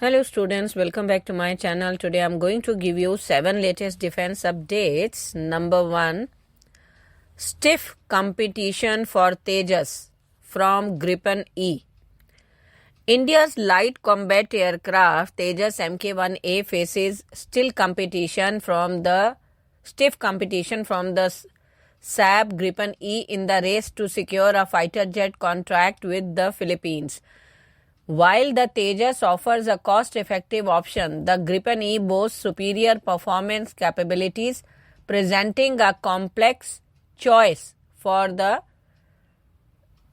Hello students, welcome back to my channel. Today I'm going to give you 7 latest defense updates. Number 1, stiff competition for Tejas from Gripen E. India's light combat aircraft Tejas Mk1A faces stiff competition from the SAB Gripen E in the race to secure a fighter jet contract with the Philippines. While the Tejas offers a cost-effective option, the Gripen E boasts superior performance capabilities, presenting a complex choice for the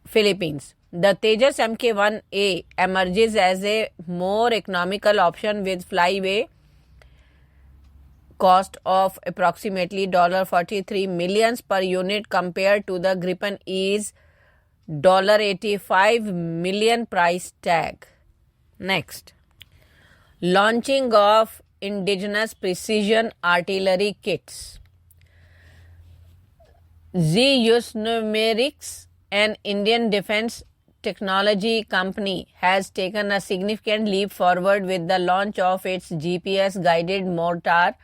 Philippines. The Tejas Mk1A emerges as a more economical option with flyaway cost of approximately $43 million per unit compared to the Gripen E's $85 million price tag. Next, launching of indigenous precision artillery kits. Numerics, an Indian defense technology company, has taken a significant leap forward with the launch of its GPS-guided mortar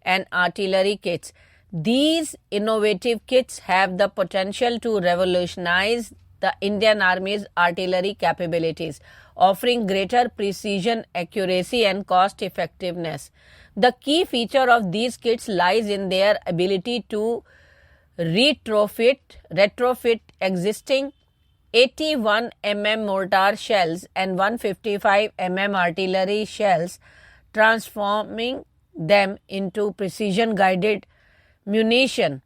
and artillery kits. These innovative kits have the potential to revolutionize the Indian Army's artillery capabilities, offering greater precision, accuracy, and cost effectiveness. The key feature of these kits lies in their ability to retrofit existing 81 mm mortar shells and 155 mm artillery shells, transforming them into precision-guided munition.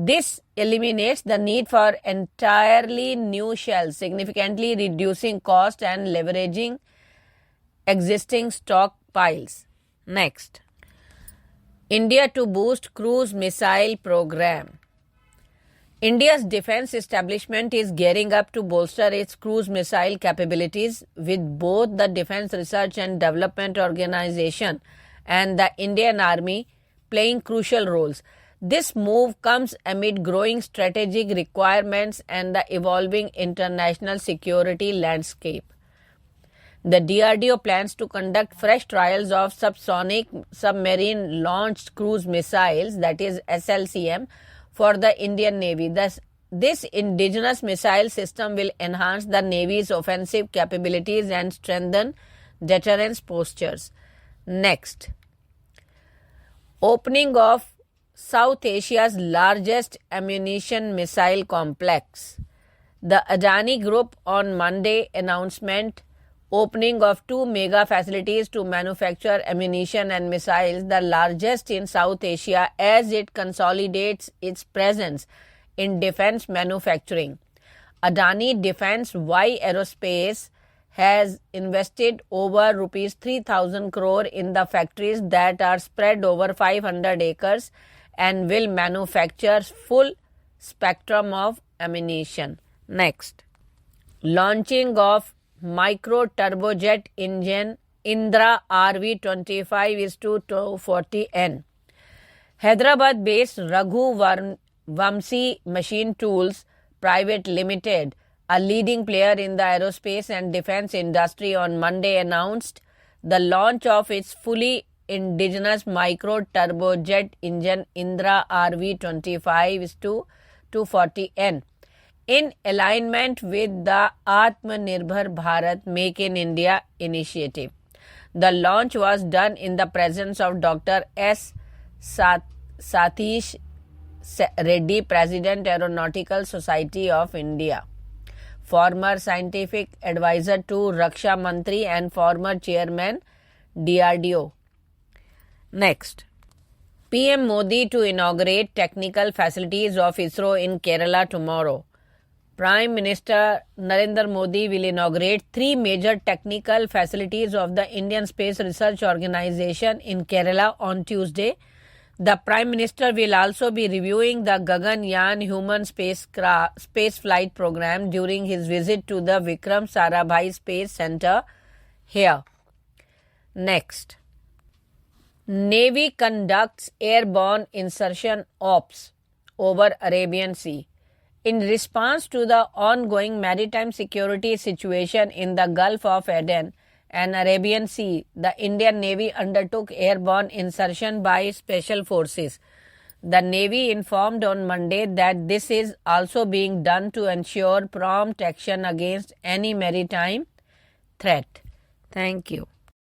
This eliminates the need for entirely new shells, significantly reducing cost and leveraging existing stockpiles. Next, India to boost cruise missile program. India's defense establishment is gearing up to bolster its cruise missile capabilities, with both the Defense Research and Development Organization and the Indian Army playing crucial roles. This move comes amid growing strategic requirements and the evolving international security landscape. The DRDO plans to conduct fresh trials of subsonic submarine-launched cruise missiles, that is SLCM, for the Indian Navy. This indigenous missile system will enhance the Navy's offensive capabilities and strengthen deterrence postures. Next, opening of South Asia's largest ammunition missile complex. The Adani Group on Monday announcement opening of 2 mega facilities to manufacture ammunition and missiles, the largest in South Asia, as it consolidates its presence in defense manufacturing. Adani Defense Y Aerospace has invested over rupees 3,000 crore in the factories that are spread over 500 acres and will manufacture full spectrum of ammunition. Next, launching of micro turbojet engine INDRA RV25:240N. Hyderabad-based Raghu Vamsi Machine Tools Private Limited, a leading player in the aerospace and defense industry, on Monday announced the launch of its fully indigenous micro turbojet engine INDRA RV25:240N in alignment with the Atmanirbhar Bharat Make in India initiative. The launch was done in the presence of Dr. S. Satish Reddy, President, Aeronautical Society of India, former scientific advisor to Raksha Mantri and former chairman DRDO. Next, PM Modi to inaugurate technical facilities of ISRO in Kerela tomorrow. Prime Minister Narendra Modi will inaugurate 3 major technical facilities of the Indian Space Research Organization in Kerala on Tuesday. The Prime Minister will also be reviewing the Gaganyaan human space flight program during his visit to the Vikram Sarabhai Space Center here. Next, Navy conducts airborne insertion ops over Arabian Sea. In response to the ongoing maritime security situation in the Gulf of Aden, and Arabian Sea, the Indian Navy undertook airborne insertion by special forces. The Navy informed on Monday that this is also being done to ensure prompt action against any maritime threat. Thank you.